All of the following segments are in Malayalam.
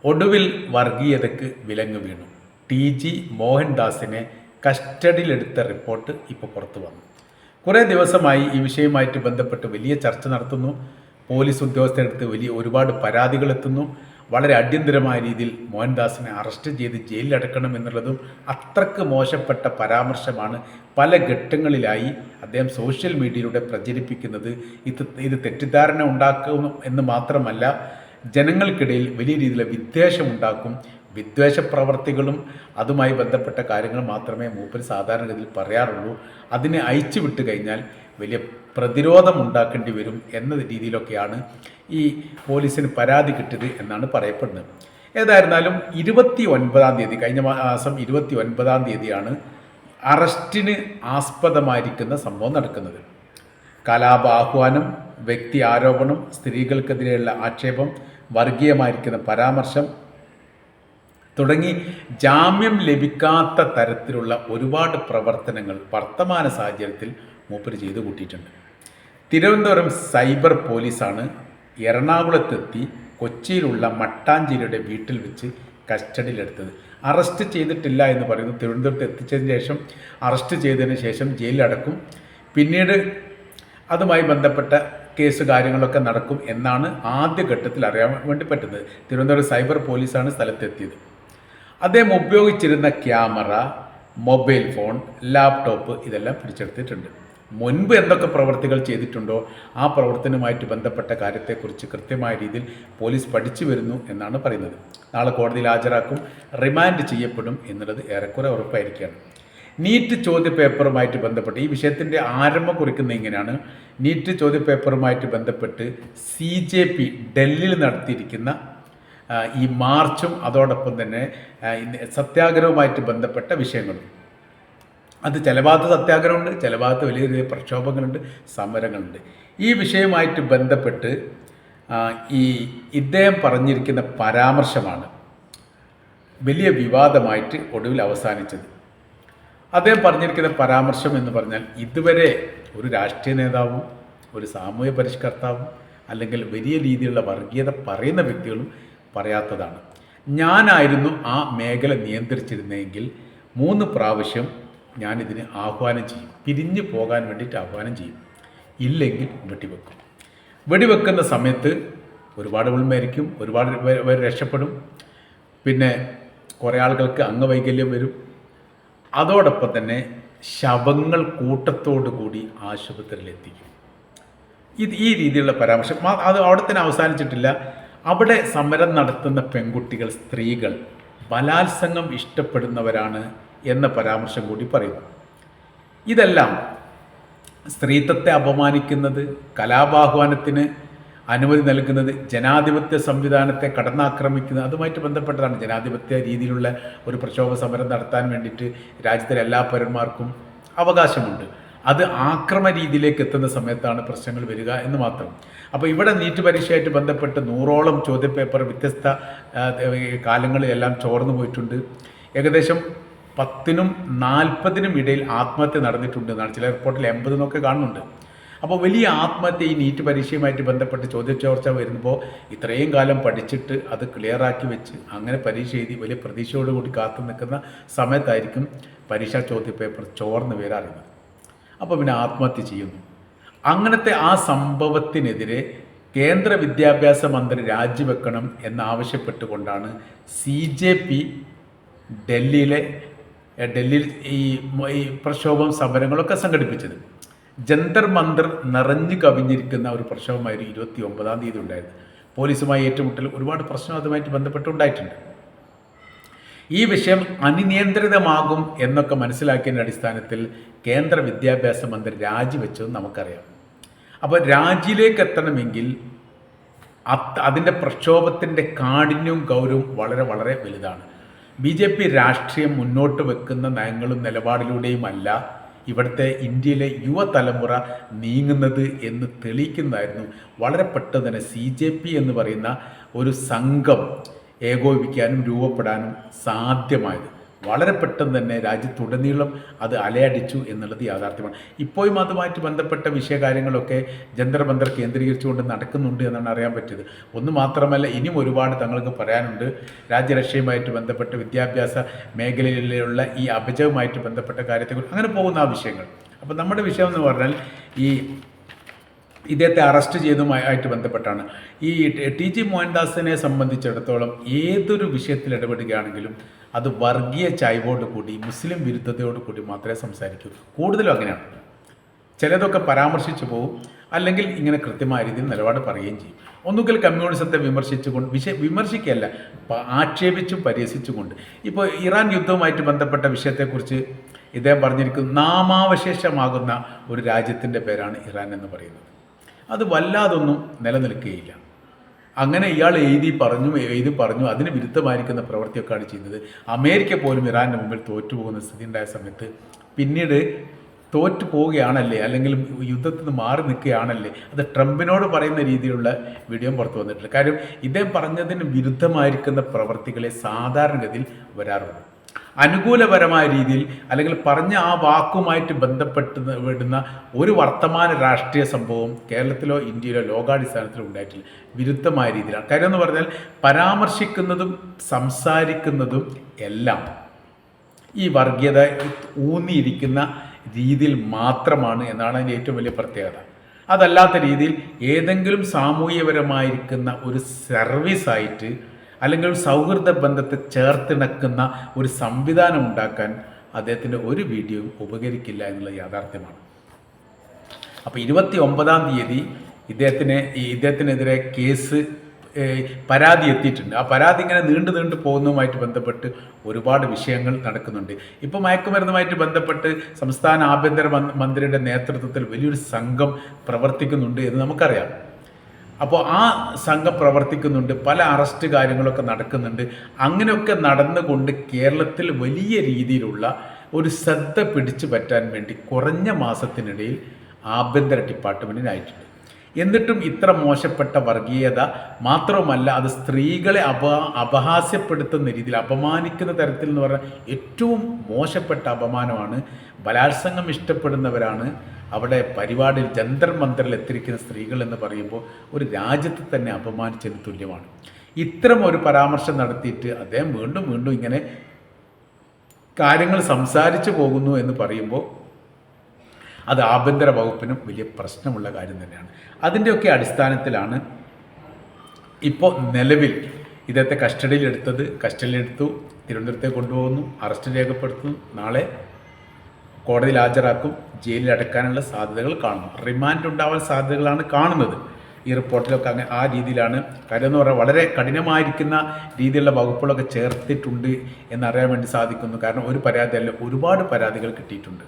ഒടുവിൽ വർഗീയതയ്ക്ക് വിലങ്ങ് വീണു. ടി മോഹൻദാസിനെ കസ്റ്റഡിയിലെടുത്ത റിപ്പോർട്ട് ഇപ്പോൾ പുറത്തു വന്നു. കുറേ ദിവസമായി ഈ വിഷയവുമായിട്ട് ബന്ധപ്പെട്ട് വലിയ ചർച്ച നടത്തുന്നു. പോലീസ് ഉദ്യോഗസ്ഥരെടുത്ത് ഒരുപാട് പരാതികൾ എത്തുന്നു. വളരെ അടിയന്തരമായ രീതിയിൽ മോഹൻദാസിനെ അറസ്റ്റ് ചെയ്ത് ജയിലിലടക്കണം എന്നുള്ളതും അത്രക്ക് മോശപ്പെട്ട പരാമർശമാണ് പല ഘട്ടങ്ങളിലായി അദ്ദേഹം സോഷ്യൽ മീഡിയയിലൂടെ പ്രചരിപ്പിക്കുന്നത്. ഇത് തെറ്റിദ്ധാരണ ഉണ്ടാക്കും എന്ന് മാത്രമല്ല, ജനങ്ങൾക്കിടയിൽ വലിയ രീതിയിലുള്ള വിദ്വേഷമുണ്ടാക്കും. വിദ്വേഷ പ്രവർത്തികളും അതുമായി ബന്ധപ്പെട്ട കാര്യങ്ങൾ മാത്രമേ മൂപ്പർ സാധാരണഗതിയിൽ പറയാറുള്ളൂ. അതിനെ അയച്ചു വിട്ട് കഴിഞ്ഞാൽ വലിയ പ്രതിരോധം ഉണ്ടാക്കേണ്ടി വരും എന്ന രീതിയിലൊക്കെയാണ് ഈ പോലീസിന് പരാതി കിട്ടിയത് എന്നാണ് പറയപ്പെടുന്നത്. ഏതായിരുന്നാലും 29-ാം തീയതി, കഴിഞ്ഞ മാസം 29-ാം തീയതിയാണ് അറസ്റ്റിന് ആസ്പദമായിരിക്കുന്ന സംഭവം നടക്കുന്നത്. കലാപാഹ്വാനം, വ്യക്തി ആരോപണം, സ്ത്രീകൾക്കെതിരെയുള്ള ആക്ഷേപം, വർഗീയമായിരിക്കുന്ന പരാമർശം തുടങ്ങി ജാമ്യം ലഭിക്കാത്ത തരത്തിലുള്ള ഒരുപാട് പ്രവർത്തനങ്ങൾ വർത്തമാന സാഹചര്യത്തിൽ മൂപ്പര് ചെയ്തു കൂട്ടിയിട്ടുണ്ട്. തിരുവനന്തപുരം സൈബർ പോലീസാണ് എറണാകുളത്തെത്തി കൊച്ചിയിലുള്ള മട്ടാഞ്ചേരിയുടെ വീട്ടിൽ വെച്ച് കസ്റ്റഡിയിലെടുത്തത്. അറസ്റ്റ് ചെയ്തിട്ടില്ല എന്ന് പറയുന്നു. തിരുവനന്തപുരത്ത് എത്തിച്ചതിന് ശേഷം, അറസ്റ്റ് ചെയ്തതിന് ശേഷം ജയിലിലടക്കും. പിന്നീട് അതുമായി ബന്ധപ്പെട്ട കേസ് കാര്യങ്ങളൊക്കെ നടക്കും എന്നാണ് ആദ്യഘട്ടത്തിൽ അറിയാൻ വേണ്ടി പറ്റുന്നത്. തിരുവനന്തപുരം സൈബർ പോലീസാണ് സ്ഥലത്തെത്തിയത്. അദ്ദേഹം ഉപയോഗിച്ചിരുന്ന ക്യാമറ, മൊബൈൽ ഫോൺ, ലാപ്ടോപ്പ് ഇതെല്ലാം പിടിച്ചെടുത്തിട്ടുണ്ട്. മുൻപ് എന്തൊക്കെ പ്രവർത്തികൾ ചെയ്തിട്ടുണ്ടോ ആ പ്രവർത്തനവുമായിട്ട് ബന്ധപ്പെട്ട കാര്യത്തെക്കുറിച്ച് കൃത്യമായ രീതിയിൽ പോലീസ് പഠിച്ചു വരുന്നു എന്നാണ് പറയുന്നത്. നാളെ കോടതിയിൽ ഹാജരാക്കും, റിമാൻഡ് ചെയ്യപ്പെടും എന്നുള്ളത് ഏറെക്കുറെ ഉറപ്പായിരിക്കുകയാണ്. നീറ്റ് ചോദ്യപേപ്പറുമായിട്ട് ബന്ധപ്പെട്ട് ഈ വിഷയത്തിൻ്റെ ആരംഭം കുറിക്കുന്ന ഇങ്ങനെയാണ്. നീറ്റ് ചോദ്യപേപ്പറുമായിട്ട് ബന്ധപ്പെട്ട് CJP ഡൽഹിയിൽ നടത്തിയിരിക്കുന്ന ഈ മാർച്ചും അതോടൊപ്പം തന്നെ സത്യാഗ്രഹവുമായിട്ട് ബന്ധപ്പെട്ട വിഷയങ്ങളും, അത് ചില ഭാഗത്ത് സത്യാഗ്രഹമുണ്ട്, ചില ഭാഗത്ത് വലിയ വലിയ പ്രക്ഷോഭങ്ങളുണ്ട്, സമരങ്ങളുണ്ട്. ഈ വിഷയവുമായിട്ട് ബന്ധപ്പെട്ട് ഇദ്ദേഹം പറഞ്ഞിരിക്കുന്ന പരാമർശമാണ് വലിയ വിവാദമായിട്ട് ഒടുവിൽ അവസാനിച്ചത്. അദ്ദേഹം പറഞ്ഞിരിക്കുന്ന പരാമർശം എന്ന് പറഞ്ഞാൽ ഇതുവരെ ഒരു രാഷ്ട്രീയ നേതാവും ഒരു സാമൂഹ്യ പരിഷ്കർത്താവും അല്ലെങ്കിൽ വലിയ രീതിയിലുള്ള വർഗീയത പറയുന്ന വ്യക്തികളും പറയാത്തതാണ്. ഞാനായിരുന്നു ആ മേഖല നിയന്ത്രിച്ചിരുന്നെങ്കിൽ 3 പ്രാവശ്യം ഞാനിതിന് ആഹ്വാനം ചെയ്യും, പിരിഞ്ഞു പോകാൻ വേണ്ടിയിട്ട് ആഹ്വാനം ചെയ്യും. ഇല്ലെങ്കിൽ വെടിവെക്കും. വെടിവെക്കുന്ന സമയത്ത് ഒരുപാട് ഉൾമരിക്കും, ഒരുപാട് പേര് രക്ഷപ്പെടും, പിന്നെ കുറേ ആളുകൾക്ക് അംഗവൈകല്യം വരും. അതോടൊപ്പം തന്നെ ശവങ്ങൾ കൂട്ടത്തോടു കൂടി ആശുപത്രിയിൽ എത്തിക്കും. ഈ രീതിയിലുള്ള പരാമർശം അത് അവിടെ തന്നെ അവസാനിച്ചിട്ടില്ല. അവിടെ സമരം നടത്തുന്ന പെൺകുട്ടികൾ, സ്ത്രീകൾ ബലാത്സംഗം ഇഷ്ടപ്പെടുന്നവരാണ് എന്ന പരാമർശം കൂടി പറയുന്നു. ഇതെല്ലാം സ്ത്രീത്വത്തെ അപമാനിക്കുന്നത്, കലാപാഹ്വാനത്തിന് അനുമതി നൽകുന്നത്, ജനാധിപത്യ സംവിധാനത്തെ കടന്നാക്രമിക്കുന്നത്, അതുമായിട്ട് ബന്ധപ്പെട്ടതാണ്. ജനാധിപത്യ രീതിയിലുള്ള ഒരു പ്രക്ഷോഭ സമരം നടത്താൻ വേണ്ടിയിട്ട് രാജ്യത്തിലെ എല്ലാ പൗരന്മാർക്കും അവകാശമുണ്ട്. അത് ആക്രമ രീതിയിലേക്ക് എത്തുന്ന സമയത്താണ് പ്രശ്നങ്ങൾ വരിക എന്ന് മാത്രം. അപ്പോൾ ഇവിടെ നീറ്റ് പരീക്ഷയായിട്ട് ബന്ധപ്പെട്ട് 100ഓളം ചോദ്യപേപ്പർ വ്യത്യസ്ത കാലങ്ങളിലെല്ലാം ചോർന്നു പോയിട്ടുണ്ട്. ഏകദേശം 10നും 40നും ഇടയിൽ ആത്മഹത്യ നടന്നിട്ടുണ്ട് എന്നാണ് ചില റിപ്പോർട്ടിൽ 80 എന്നൊക്കെ കാണുന്നുണ്ട്. അപ്പോൾ വലിയ ആത്മഹത്യ ഈ നീറ്റ് പരീക്ഷയുമായിട്ട് ബന്ധപ്പെട്ട് ചോദ്യചോർച്ച വരുമ്പോൾ ഇത്രയും കാലം പഠിച്ചിട്ട് അത് ക്ലിയറാക്കി വെച്ച് അങ്ങനെ പരീക്ഷ എഴുതി വലിയ പ്രതീക്ഷയോടുകൂടി കാത്തു നിൽക്കുന്ന സമയത്തായിരിക്കും പരീക്ഷാ ചോദ്യപേപ്പർ ചോർന്ന് വരാറുള്ളത്. അപ്പോൾ പിന്നെ ആത്മഹത്യ ചെയ്യുന്നു. അങ്ങനത്തെ ആ സംഭവത്തിനെതിരെ കേന്ദ്ര വിദ്യാഭ്യാസ മന്ത്രി രാജിവെക്കണം എന്നാവശ്യപ്പെട്ടുകൊണ്ടാണ് CJP ഡൽഹിയിൽ ഈ പ്രക്ഷോഭം സമരങ്ങളൊക്കെ സംഘടിപ്പിച്ചത്. ജന്തർ മന്ദർ നിറഞ്ഞു കവിഞ്ഞിരിക്കുന്ന ഒരു പ്രക്ഷോഭമായിരുന്നു 29-ാം തീയതി ഉണ്ടായത്. പോലീസുമായി ഏറ്റുമുട്ടൽ, ഒരുപാട് പ്രശ്നം അതുമായിട്ട് ബന്ധപ്പെട്ടുണ്ടായിട്ടുണ്ട്. ഈ വിഷയം അനിയന്ത്രിതമാകും എന്നൊക്കെ മനസ്സിലാക്കിയതിൻ്റെ അടിസ്ഥാനത്തിൽ കേന്ദ്ര വിദ്യാഭ്യാസ മന്ത്രി രാജിവെച്ചത് നമുക്കറിയാം. അപ്പോൾ രാജിയിലേക്ക് എത്തണമെങ്കിൽ അതിൻ്റെ പ്രക്ഷോഭത്തിൻ്റെ കാഠിന്യവും ഗൗരവവും വളരെ വളരെ വലുതാണ്. BJP രാഷ്ട്രീയം മുന്നോട്ട് വെക്കുന്ന നയങ്ങളും നിലപാടിലൂടെയുമല്ല ഇവിടുത്തെ ഇന്ത്യയിലെ യുവതലമുറ നീങ്ങുന്നത് എന്ന് തെളിയിക്കുന്നതായിരുന്നു വളരെ പെട്ടെന്ന് തന്നെ CJP എന്ന് പറയുന്ന ഒരു സംഘം ഏകോപിക്കാനും രൂപപ്പെടാനും സാധ്യമായത്. വളരെ പെട്ടെന്ന് തന്നെ രാജ്യത്തുടനീളം അത് അലയടിച്ചു എന്നുള്ളത് യാഥാർത്ഥ്യമാണ്. ഇപ്പോഴും അതുമായിട്ട് ബന്ധപ്പെട്ട വിഷയകാര്യങ്ങളൊക്കെ ജന്തർ മന്തർ കേന്ദ്രീകരിച്ചുകൊണ്ട് നടക്കുന്നുണ്ട് എന്നാണ് അറിയാൻ പറ്റിയത്. ഒന്ന് മാത്രമല്ല, ഇനിയും ഒരുപാട് തങ്ങൾക്ക് പറയാനുണ്ട്. രാജ്യരക്ഷയുമായിട്ട് ബന്ധപ്പെട്ട് വിദ്യാഭ്യാസ മേഖലയിലുള്ള ഈ അപജയവുമായിട്ട് ബന്ധപ്പെട്ട കാര്യത്തെക്കുറിച്ച് അങ്ങനെ പോകുന്ന ആ വിഷയങ്ങൾ. അപ്പോൾ നമ്മുടെ വിഷയം എന്ന് പറഞ്ഞാൽ ഈ ഇദ്ദേഹത്തെ അറസ്റ്റ് ചെയ്തതുമായിട്ട് ബന്ധപ്പെട്ടാണ്. ഈ ടി ജി മോഹൻദാസിനെ സംബന്ധിച്ചിടത്തോളം ഏതൊരു വിഷയത്തിൽ ഇടപെടുകയാണെങ്കിലും അത് വർഗീയ ചായ്വോട് കൂടി, മുസ്ലിം വിരുദ്ധതയോട് കൂടി മാത്രമേ സംസാരിക്കൂ. കൂടുതലും അങ്ങനെയാണ്. ചിലതൊക്കെ പരാമർശിച്ചു പോകും, അല്ലെങ്കിൽ ഇങ്ങനെ കൃത്യമായ രീതിയിൽ നിലപാട് പറയുകയും ചെയ്യും. ഒന്നുകിൽ കമ്മ്യൂണിസത്തെ വിമർശിച്ചുകൊണ്ട്, വിമർശിക്കുകയല്ല, ആക്ഷേപിച്ചും പരിഹസിച്ചുകൊണ്ട്. ഇപ്പോൾ ഇറാൻ യുദ്ധവുമായിട്ട് ബന്ധപ്പെട്ട വിഷയത്തെക്കുറിച്ച് ഇദ്ദേഹം പറഞ്ഞിരിക്കുന്നത് നാമാവശേഷമാകുന്ന ഒരു രാജ്യത്തിൻ്റെ പേരാണ് ഇറാൻ എന്ന് പറയുന്നത്. അത് വല്ലാതൊന്നും നിലനിൽക്കുകയില്ല. അങ്ങനെ ഇയാൾ എഴുതി പറഞ്ഞു അതിന് വിരുദ്ധമായിരിക്കുന്ന പ്രവൃത്തിയൊക്കെയാണ് ചെയ്യുന്നത്. അമേരിക്ക പോലും ഇറാൻ്റെ മുമ്പിൽ തോറ്റുപോകുന്ന സ്ഥിതി ഉണ്ടായ സമയത്ത് പിന്നീട് തോറ്റു പോവുകയാണല്ലേ, അല്ലെങ്കിൽ യുദ്ധത്തിൽ നിന്ന് മാറി നിൽക്കുകയാണല്ലേ, അത് ട്രംപിനോട് പറയുന്ന രീതിയിലുള്ള വീഡിയോ പുറത്തു വന്നിട്ടുണ്ട്. കാര്യം ഇദ്ദേഹം പറഞ്ഞതിന് വിരുദ്ധമായിരിക്കുന്ന പ്രവൃത്തികളെ സാധാരണഗതിയിൽ വരാറുള്ളൂ. അനുകൂലപരമായ രീതിയിൽ അല്ലെങ്കിൽ പറഞ്ഞ ആ വാക്കുമായിട്ട് ബന്ധപ്പെട്ട് വിടുന്ന ഒരു വർത്തമാന രാഷ്ട്രീയ സംഭവം കേരളത്തിലോ ഇന്ത്യയിലോ ലോകാടിസ്ഥാനത്തിലോ ഉണ്ടായിട്ടില്ല. വിരുദ്ധമായ രീതിയിലാണ്. കാര്യം എന്ന് പറഞ്ഞാൽ പരാമർശിക്കുന്നതും സംസാരിക്കുന്നതും എല്ലാം ഈ വർഗീയത ഊന്നിയിരിക്കുന്ന രീതിയിൽ മാത്രമാണ് എന്നാണ് അതിൻ്റെ ഏറ്റവും വലിയ പ്രത്യേകത. അതല്ലാത്ത രീതിയിൽ ഏതെങ്കിലും സാമൂഹ്യപരമായിരിക്കുന്ന ഒരു സർവീസായിട്ട് അല്ലെങ്കിൽ ഒരു സൗഹൃദ ബന്ധത്തെ ചേർത്തിണക്കുന്ന ഒരു സംവിധാനം ഉണ്ടാക്കാൻ അദ്ദേഹത്തിൻ്റെ ഒരു വീഡിയോയും ഉപകരിക്കില്ല എന്നുള്ള യാഥാർത്ഥ്യമാണ്. അപ്പോൾ 29-ാം തീയതി ഇദ്ദേഹത്തിനെതിരെ കേസ് പരാതി എത്തിയിട്ടുണ്ട്. ആ പരാതി ഇങ്ങനെ നീണ്ടു പോകുന്നതുമായിട്ട് ബന്ധപ്പെട്ട് ഒരുപാട് വിഷയങ്ങൾ നടക്കുന്നുണ്ട്. ഇപ്പോൾ മയക്കുമരുന്നുമായിട്ട് ബന്ധപ്പെട്ട് സംസ്ഥാന ആഭ്യന്തര മന്ത്രിയുടെ നേതൃത്വത്തിൽ വലിയൊരു സംഘം പ്രവർത്തിക്കുന്നുണ്ട് എന്ന് നമുക്കറിയാം. അപ്പോൾ ആ സംഘം പ്രവർത്തിക്കുന്നുണ്ട്, പല അറസ്റ്റ് കാര്യങ്ങളൊക്കെ നടക്കുന്നുണ്ട്. അങ്ങനെയൊക്കെ നടന്നുകൊണ്ട് കേരളത്തിൽ വലിയ രീതിയിലുള്ള ഒരു ശ്രദ്ധ പിടിച്ചു പറ്റാൻ വേണ്ടി കുറഞ്ഞ മാസത്തിനിടയിൽ ആഭ്യന്തര ഡിപ്പാർട്ട്മെൻറ്റിനായിട്ടുണ്ട്. എന്നിട്ടും ഇത്ര മോശപ്പെട്ട വർഗീയത മാത്രവുമല്ല, അത് സ്ത്രീകളെ അപഹാസ്യപ്പെടുത്തുന്ന രീതിയിൽ, അപമാനിക്കുന്ന തരത്തിൽ എന്ന് പറഞ്ഞാൽ ഏറ്റവും മോശപ്പെട്ട അപമാനമാണ്. ബലാത്സംഗം ഇഷ്ടപ്പെടുന്നവരാണ് അവിടെ പരിപാടിയിൽ ജന്തർ മന്തറിൽ എത്തിയിരിക്കുന്ന സ്ത്രീകൾ എന്ന് പറയുമ്പോൾ ഒരു രാജ്യത്തെ തന്നെ അപമാനിച്ചതിന് തുല്യമാണ്. ഇത്തരം ഒരു പരാമർശം നടത്തിയിട്ട് അദ്ദേഹം വീണ്ടും ഇങ്ങനെ കാര്യങ്ങൾ സംസാരിച്ചു പോകുന്നു എന്ന് പറയുമ്പോൾ അത് ആഭ്യന്തര വകുപ്പിനും വലിയ പ്രശ്നമുള്ള കാര്യം തന്നെയാണ്. അതിൻ്റെയൊക്കെ അടിസ്ഥാനത്തിലാണ് ഇപ്പോൾ നിലവിൽ ഇദ്ദേഹത്തെ കസ്റ്റഡിയിലെടുത്തു, തിരുവനന്തപുരത്തേക്ക് കൊണ്ടുപോകുന്നു, അറസ്റ്റ് രേഖപ്പെടുത്തുന്നു, നാളെ കോടതിയിൽ ഹാജരാക്കും, ജയിലിൽ അടക്കാനുള്ള സാധ്യതകൾ കാണുന്നു. റിമാൻഡ് ഉണ്ടാവാൻ സാധ്യതകളാണ് കാണുന്നത്. ഈ റിപ്പോർട്ടിലൊക്കെ അങ്ങനെ ആ രീതിയിലാണ്. കാര്യം എന്ന് പറഞ്ഞാൽ വളരെ കഠിനമായിരിക്കുന്ന രീതിയിലുള്ള വകുപ്പുകളൊക്കെ ചേർത്തിട്ടുണ്ട് എന്നറിയാൻ വേണ്ടി സാധിക്കുന്നു. കാരണം ഒരു പരാതിയല്ല, ഒരുപാട് പരാതികൾ കിട്ടിയിട്ടുണ്ട്.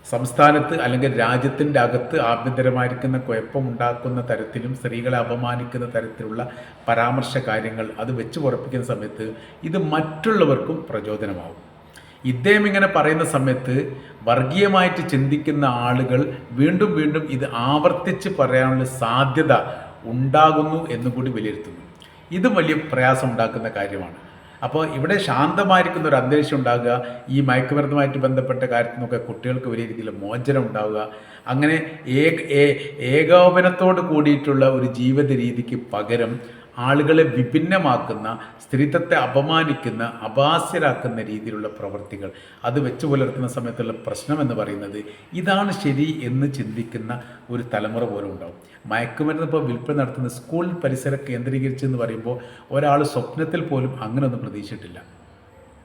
സംസ്ഥാനത്ത് അല്ലെങ്കിൽ രാജ്യത്തിൻ്റെ അകത്ത് ആഭ്യന്തരമായിരിക്കുന്ന കുഴപ്പമുണ്ടാക്കുന്ന തരത്തിലും സ്ത്രീകളെ അപമാനിക്കുന്ന തരത്തിലുള്ള പരാമർശ കാര്യങ്ങൾ അത് വെച്ച് പുറപ്പിക്കുന്ന സമയത്ത് ഇത് മറ്റുള്ളവർക്കും പ്രചോദനമാവും. ഇദ്ദേഹം ഇങ്ങനെ പറയുന്ന സമയത്ത് വർഗീയമായിട്ട് ചിന്തിക്കുന്ന ആളുകൾ വീണ്ടും ഇത് ആവർത്തിച്ച് പറയാനുള്ള സാധ്യത ഉണ്ടാകുന്നു എന്നുകൂടി വിലയിരുത്തുന്നു. ഇത് വലിയ പ്രയാസം ഉണ്ടാക്കുന്ന കാര്യമാണ്. അപ്പോൾ ഇവിടെ ശാന്തമായിരിക്കുന്ന ഒരു അന്തരീക്ഷം ഉണ്ടാകുക, ഈ മയക്കുമരുന്നുമായിട്ട് ബന്ധപ്പെട്ട കാര്യത്തിൽ നിന്നൊക്കെ കുട്ടികൾക്ക് വലിയ രീതിയിൽ മോചനം ഉണ്ടാവുക, അങ്ങനെ ഏകോപനത്തോട് കൂടിയിട്ടുള്ള ഒരു ജീവിത രീതിക്ക് പകരം ആളുകളെ വിഭിന്നമാക്കുന്ന, സ്ത്രീത്വത്തെ അപമാനിക്കുന്ന, അപഹാസ്യരാക്കുന്ന രീതിയിലുള്ള പ്രവൃത്തികൾ അത് വെച്ച് പുലർത്തുന്ന സമയത്തുള്ള പ്രശ്നം എന്ന് പറയുന്നത് ഇതാണ് ശരി എന്ന് ചിന്തിക്കുന്ന ഒരു തലമുറ പോലും ഉണ്ടാവും. മയക്കുമരുന്ന് ഇപ്പോൾ വിൽപ്പന നടത്തുന്ന സ്കൂൾ പരിസരം കേന്ദ്രീകരിച്ചെന്ന് പറയുമ്പോൾ ഒരാൾ സ്വപ്നത്തിൽ പോലും അങ്ങനെയൊന്നും പ്രതീക്ഷിച്ചിട്ടില്ല.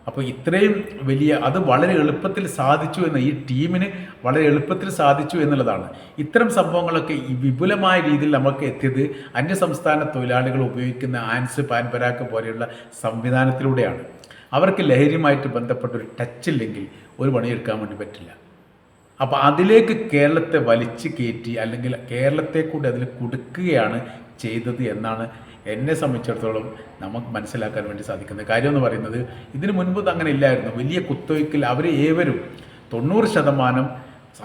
അപ്പോൾ ഇത്രയും വലിയ അത് വളരെ എളുപ്പത്തിൽ സാധിച്ചു എന്ന്, ഈ ടീമിന് വളരെ എളുപ്പത്തിൽ സാധിച്ചു എന്നുള്ളതാണ്. ഇത്തരം സംഭവങ്ങളൊക്കെ ഈ വിപുലമായ രീതിയിൽ നമുക്ക് എത്തിയത് അന്യസംസ്ഥാന തൊഴിലാളികൾ ഉപയോഗിക്കുന്ന ആൻസ് പാൻപരാക്ക് പോലെയുള്ള സംവിധാനത്തിലൂടെയാണ്. അവർക്ക് ലഹരിയുമായിട്ട് ബന്ധപ്പെട്ടൊരു ടച്ചില്ലെങ്കിൽ ഒരു പണിയെടുക്കാൻ വേണ്ടി പറ്റില്ല. അപ്പോൾ അതിലേക്ക് കേരളത്തെ വലിച്ചു കയറ്റി അല്ലെങ്കിൽ കേരളത്തെ കൂടി അതിൽ കൊടുക്കുകയാണ് ചെയ്തത് എന്നാണ് എന്നെ സംബന്ധിച്ചിടത്തോളം നമുക്ക് മനസ്സിലാക്കാൻ വേണ്ടി സാധിക്കുന്നത്. കാര്യം എന്ന് പറയുന്നത് ഇതിനു മുൻപ് അങ്ങനെ ഇല്ലായിരുന്നു. വലിയ കുത്തൊഴുക്കിൽ അവർ ഏവരും 90%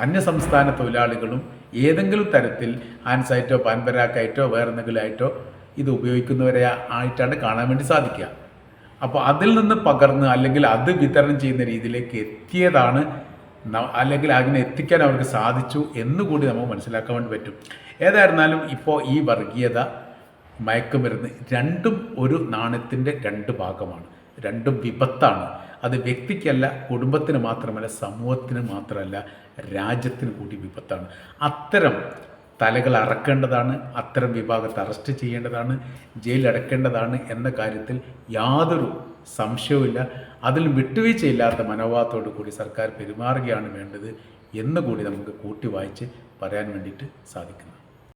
അന്യസംസ്ഥാന തൊഴിലാളികളും ഏതെങ്കിലും തരത്തിൽ ആൻസായിട്ടോ പാൻപരാക്കായിട്ടോ വേറെ എന്തെങ്കിലും ആയിട്ടോ ഇത് ഉപയോഗിക്കുന്നവരെ ആയിട്ടാണ് കാണാൻ വേണ്ടി സാധിക്കുക. അപ്പോൾ അതിൽ നിന്ന് പകർന്ന് അല്ലെങ്കിൽ അത് വിതരണം ചെയ്യുന്ന രീതിയിലേക്ക് എത്തിയതാണ്, അല്ലെങ്കിൽ അതിനെ എത്തിക്കാൻ അവർക്ക് സാധിച്ചു എന്നുകൂടി നമുക്ക് മനസ്സിലാക്കാൻ വേണ്ടി പറ്റും. ഏതായിരുന്നാലും ഇപ്പോൾ ഈ വർഗീയത, മയക്കുമരുന്ന് രണ്ടും ഒരു നാണയത്തിൻ്റെ രണ്ട് ഭാഗമാണ്, രണ്ടും വിപത്താണ്. അത് വ്യക്തിക്കല്ല, കുടുംബത്തിന് മാത്രമല്ല, സമൂഹത്തിന് മാത്രമല്ല, രാജ്യത്തിന് കൂടി വിപത്താണ്. അത്തരം തലകൾ അറക്കേണ്ടതാണ്, അത്തരം വിഭാഗത്തെ അറസ്റ്റ് ചെയ്യേണ്ടതാണ്, ജയിലടക്കേണ്ടതാണ് എന്ന കാര്യത്തിൽ യാതൊരു സംശയവുമില്ല. അതിൽ വിട്ടുവീഴ്ചയില്ലാത്ത മനോഭാവത്തോടു കൂടി സർക്കാർ പെരുമാറുകയാണ് വേണ്ടത് എന്നുകൂടി നമുക്ക് കൂട്ടി വായിച്ച് പറയാൻ വേണ്ടിയിട്ട് സാധിക്കുന്നു.